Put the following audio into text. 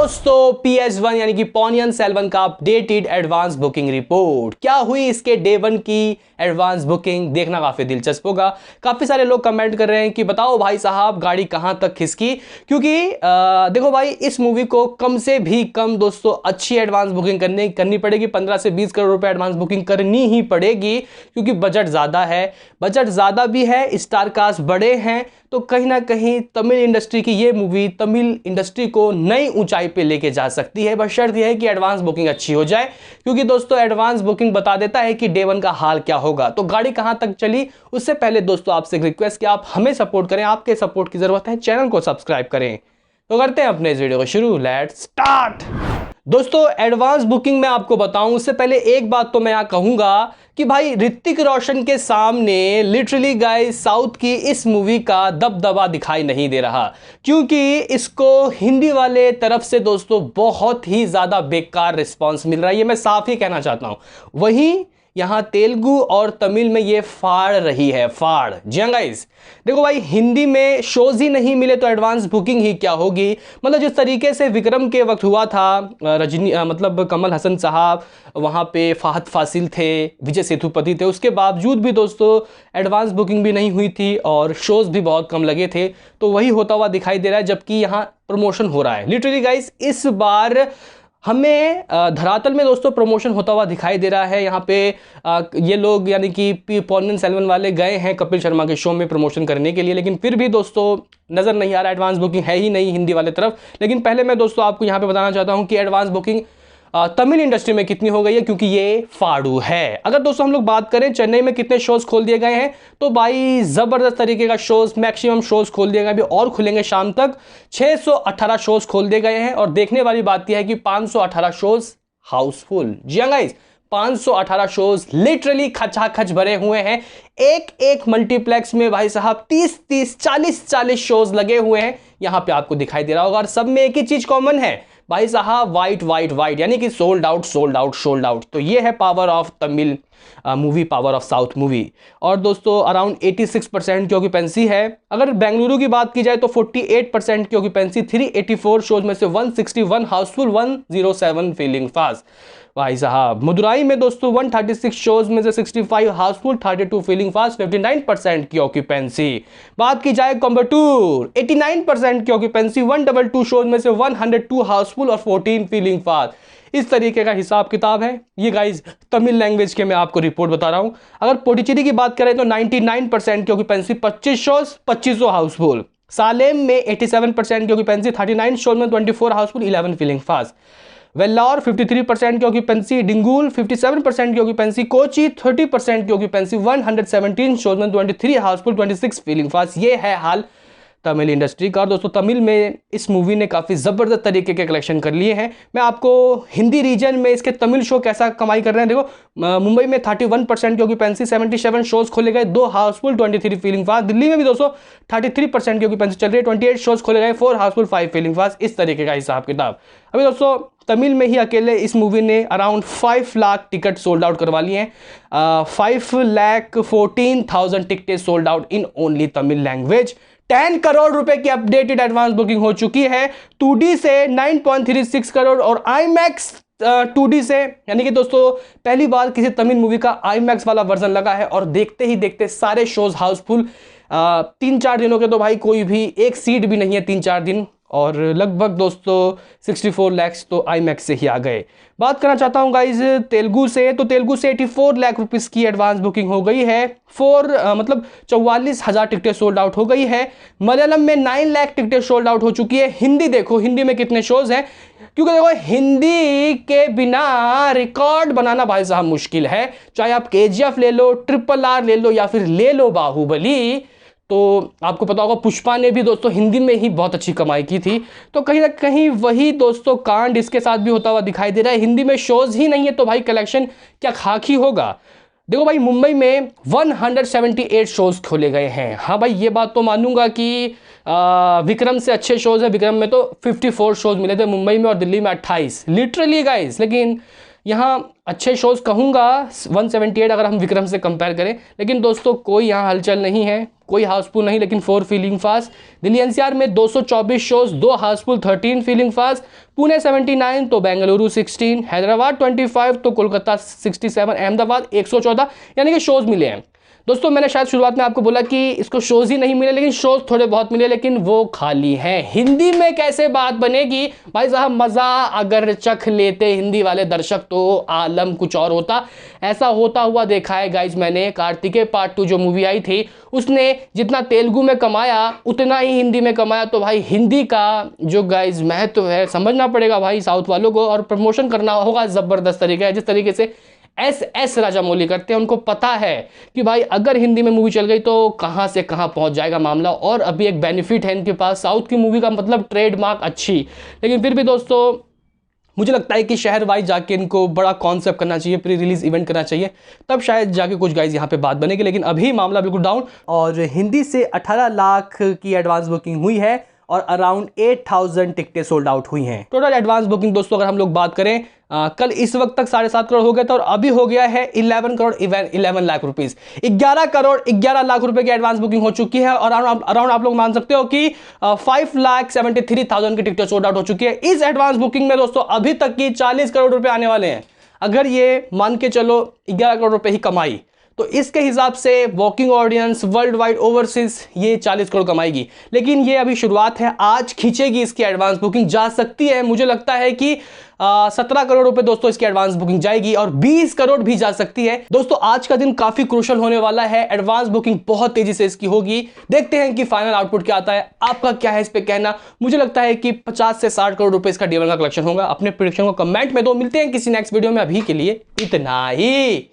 दोस्तों PS1 यानी कि पोनियन सेल्वन का अपडेटेड एडवांस बुकिंग रिपोर्ट क्या हुई। इसके डे 1 की एडवांस बुकिंग देखना काफी दिलचस्प होगा। काफी सारे लोग कमेंट कर रहे हैं कि बताओ भाई साहब गाड़ी कहां तक खिसकी, क्योंकि देखो भाई इस मूवी को कम से भी कम दोस्तों अच्छी एडवांस बुकिंग करनी पड़ेगी। 15 से 20 करोड़ रुपए एडवांस बुकिंग करनी ही पड़ेगी, क्योंकि बजट ज्यादा है। बजट ज्यादा भी है, स्टार कास्ट बड़े हैं, तो कहीं ना कहीं तमिल इंडस्ट्री की ये मूवी तमिल इंडस्ट्री को नई ऊंचाई पे लेके जा सकती है। बस शर्त यह है कि एडवांस बुकिंग अच्छी हो जाए, क्योंकि दोस्तों एडवांस बुकिंग बता देता है कि डे 1 का हाल क्या होगा। तो गाड़ी कहां तक चली, उससे पहले दोस्तों आपसे एक रिक्वेस्ट कि आप हमें सपोर्ट करें। आपके सपोर्ट की जरूरत है, चैनल को सब्सक्राइब करें। तो करते हैं अपने इस वीडियो को शुरू। Let's start. दोस्तों एडवांस बुकिंग में आपको बताऊं उससे पहले एक बात तो मैं यहां कहूंगा कि भाई ऋतिक रोशन के सामने लिटरली गाइस साउथ की इस मूवी का दबदबा दिखाई नहीं दे रहा, क्योंकि इसको हिंदी वाले तरफ से दोस्तों बहुत ही ज्यादा बेकार रिस्पांस मिल रहा है। ये मैं साफ ही कहना चाहता हूं। वहीं यहां तेलुगु और तमिल में ये फाड़ रही है, फाड़। जी हाँ गाइस, देखो भाई हिंदी में शोज ही नहीं मिले तो एडवांस बुकिंग ही क्या होगी। मतलब जिस तरीके से विक्रम के वक्त हुआ था, रजनी मतलब कमल हसन साहब वहां पे, फहद फासिल थे, विजय सेतुपति थे, उसके बावजूद भी दोस्तों एडवांस बुकिंग भी नहीं हुई थी और शोज भी बहुत कम लगे थे। तो वही होता हुआ दिखाई दे रहा है, जबकि यहाँ प्रमोशन हो रहा है। लिटरली गाइस इस बार हमें धरातल में दोस्तों प्रमोशन होता हुआ दिखाई दे रहा है। यहाँ पे ये लोग यानी कि पोनियन सेल्वन वाले गए हैं कपिल शर्मा के शो में प्रमोशन करने के लिए, लेकिन फिर भी दोस्तों नज़र नहीं आ रहा, एडवांस बुकिंग है ही नहीं हिंदी वाले तरफ। लेकिन पहले मैं दोस्तों आपको यहाँ पे बताना चाहता हूँ कि एडवांस बुकिंग तमिल इंडस्ट्री में कितनी हो गई है, क्योंकि ये फाड़ू है। अगर दोस्तों हम लोग बात करें चेन्नई में कितने शोज खोल दिए गए हैं, तो भाई जबरदस्त तरीके का शोज, मैक्सिमम शोज खोल दिए गए, अभी और खुलेंगे शाम तक। 618 शोज खोल दिए गए हैं और देखने वाली बात यह है कि 518 शोज हाउसफुल। जी हाँ गाइस, 518 शोज लिटरली खचाखच भरे हुए हैं। एक एक मल्टीप्लेक्स में भाई साहब 30-30 40-40 शोज लगे हुए हैं। यहां पे आपको दिखाई दे रहा होगा, और सब में एक ही चीज कॉमन है भाई साहब, वाइट वाइट वाइट, यानी कि sold out sold out sold out. तो ये है power of Tamil movie, power of south movie. और दोस्तों अराउंड 86% की ऑक्यूपेंसी है। अगर बेंगलुरु की बात की जाए तो 48% की ऑक्यूपेंसी, 384 शोज में से 161 हाउसफुल, 107 फीलिंग फास्ट भाई साहब। मदुराई में दोस्तों 136 शोज में से 65 हाउसफुल, 32 फीलिंग फास्ट, 59% की ऑक्यूपेंसी। बात की जाए कोयम्बटूर, 89% की ऑक्यूपेंसी, 122 शोज में से 102 हाउसफुल और 14 फीलिंग फास्ट। इस तरीके का हिसाब किताब है ये गाइज तमिल लैंग्वेज के मैं आपको रिपोर्ट बता रहा हूं। अगर पोडिचेरी की बात करें तो 99% की ऑक्यूपेंसी, 25 शोज, 2500 हाउसफुल। सालेम में 87% की ऑक्यूपेंसी, 39 शोज में 24 हाउसफुल, 11 फीलिंग फास्ट। वेल्लोर 53% की ऑक्यूपेंसी, डिंगुल 57% की ऑक्यूपेंसी, कोची 30% की ऑक्यूपेंसी, 117 शोज में 23 हाउसफुल, 26 फीलिंग फास्ट। ये है हाल तमिल इंडस्ट्री का। और दोस्तों तमिल में इस मूवी ने काफ़ी ज़बरदस्त तरीके के कलेक्शन कर लिए हैं। मैं आपको हिंदी रीजन में इसके तमिल शो कैसा कमाई कर रहे हैं देखो। मुंबई में 31% की ऑक्यूपेंसी, 77 शोज खोले गए, 2 हाउसफुल, 23 फीलिंग फास्ट। दिल्ली में भी दोस्तों 33% की ऑक्यूपेंसी चल रही है, 28 शोज खोले गए, 4 हाउसफुल, 5 फीलिंग फास्ट। इस तरीके का हिसाब किताब। अभी दोस्तों तमिल में ही अकेले इस मूवी ने around 5 lakh ticket sold out करवा लिए हैं। 5,14,000 टिकटें sold out in only Tamil language. 10 crore रुपए की अपडेटेड एडवांस बुकिंग हो चुकी है। 2D से 9.36 करोड़ और IMAX 2D से, यानी कि दोस्तों पहली बार किसी तमिल मूवी का IMAX वाला वर्जन लगा है। और देखते ही देखते सारे शोज हाउसफुल। 3-4 दिनों के तो भाई कोई भी एक सीट भी नहीं है 3-4 दिन, और लगभग दोस्तों 64 लाख तो IMAX से ही आ गए। बात करना चाहता हूं गाइज तेलुगु से, तो तेलुगु से 84 लाख रुपीस की एडवांस बुकिंग हो गई है। 44,000 टिकटें सोल्ड आउट हो गई है। मलयालम में 9 लाख टिकटें सोल्ड आउट हो चुकी है। हिंदी देखो, हिंदी में कितने शोज हैं, क्योंकि देखो हिंदी के बिना रिकॉर्ड बनाना भाई साहब मुश्किल है। चाहे आप KGF ले लो, RRR ले लो, या फिर ले लो बाहुबली। तो आपको पता होगा पुष्पा ने भी दोस्तों हिंदी में ही बहुत अच्छी कमाई की थी। तो कहीं ना कहीं वही दोस्तों कांड इसके साथ भी होता हुआ दिखाई दे रहा है। हिंदी में शोज ही नहीं है तो भाई कलेक्शन क्या खाकी होगा। देखो भाई मुंबई में 178 शोज खोले गए हैं। हाँ भाई ये बात तो मानूंगा कि विक्रम से अच्छे शोज है। विक्रम में तो 54 शोज मिले थे मुंबई में, और दिल्ली में 28 लिटरली गाइस। लेकिन यहाँ अच्छे शोज कहूँगा 178 अगर हम विक्रम से कंपेयर करें, लेकिन दोस्तों कोई यहाँ हलचल नहीं है, कोई हाउसफुल नहीं, लेकिन 4 फीलिंग फास्ट। दिल्ली एनसीआर में 224 shows, 2 Housefull, 13 feeling fast. Pune 79 तो बेंगलुरु 16, हैदराबाद 25 तो कोलकाता 67, अहमदाबाद 114 यानी कि शोज मिले हैं। दोस्तों मैंने शायद शुरुआत में आपको बोला कि इसको शोज ही नहीं मिले, लेकिन शोज थोड़े बहुत मिले, लेकिन वो खाली हैं। हिंदी में कैसे बात बनेगी भाई साहब, मजा अगर चख लेते हिंदी वाले दर्शक तो आलम कुछ और होता। ऐसा होता हुआ देखा है गाइज मैंने। कार्तिकेय पार्ट 2 जो मूवी आई थी उसने जितना तेलुगु में कमाया उतना ही हिंदी में कमाया। तो भाई हिंदी का जो गाइज महत्व है समझना पड़ेगा भाई साउथ वालों को, और प्रमोशन करना होगा जबरदस्त तरीका है। जिस तरीके से एस राजामौली करते हैं, उनको पता है कि भाई अगर हिंदी में मूवी चल गई तो कहां से कहां पहुंच जाएगा मामला। और अभी एक बेनिफिट है इनके पास, साउथ की मूवी का मतलब ट्रेडमार्क अच्छी। लेकिन फिर भी दोस्तों मुझे लगता है कि शहर वाइज जाके इनको बड़ा कॉन्सेप्ट करना चाहिए, प्री रिलीज इवेंट करना चाहिए, तब शायद जाके कुछ गाइज यहाँ पे बात बनेगी। लेकिन अभी मामला बिल्कुल डाउन। और हिंदी से 18 लाख की एडवांस बुकिंग हुई है और अराउंड 8000 टिकटें सोल्ड आउट हुई हैं। टोटल एडवांस बुकिंग दोस्तों अगर हम लोग बात करें कल इस वक्त तक 7.5 करोड़ हो गया था, और अभी हो गया है 11 करोड़ 11 लाख रुपीस। 11 करोड़ 11 लाख रुपए की एडवांस बुकिंग हो चुकी है, और अराउंड आप लोग मान सकते हो कि 5,73,000 की टिकटें सोल्ड आउट हो चुकी है। इस एडवांस बुकिंग में दोस्तों अभी तक की 40 करोड़ रुपए आने वाले हैं। अगर ये मान के चलो 11 करोड़ रुपए ही कमाई, तो इसके हिसाब से walking audience world wide overseas ये 40 करोड़ कमाएगी। लेकिन ये अभी शुरुआत है, आज खींचेगी इसकी एडवांस बुकिंग, जा सकती है मुझे लगता है कि 17 करोड़ रुपए दोस्तों इसकी एडवांस बुकिंग जाएगी, और 20 करोड़ भी जा सकती है। दोस्तों आज का दिन काफी क्रूशल होने वाला है, एडवांस बुकिंग बहुत तेजी से इसकी होगी। देखते हैं कि फाइनल आउटपुट क्या आता है। आपका क्या है इस पे कहना? मुझे लगता है कि 50 से 60 करोड़ रुपए इसका D1 का कलेक्शन होगा। अपने प्रेडिक्शन को कमेंट में दो। मिलते हैं किसी नेक्स्ट वीडियो में, अभी के लिए इतना ही।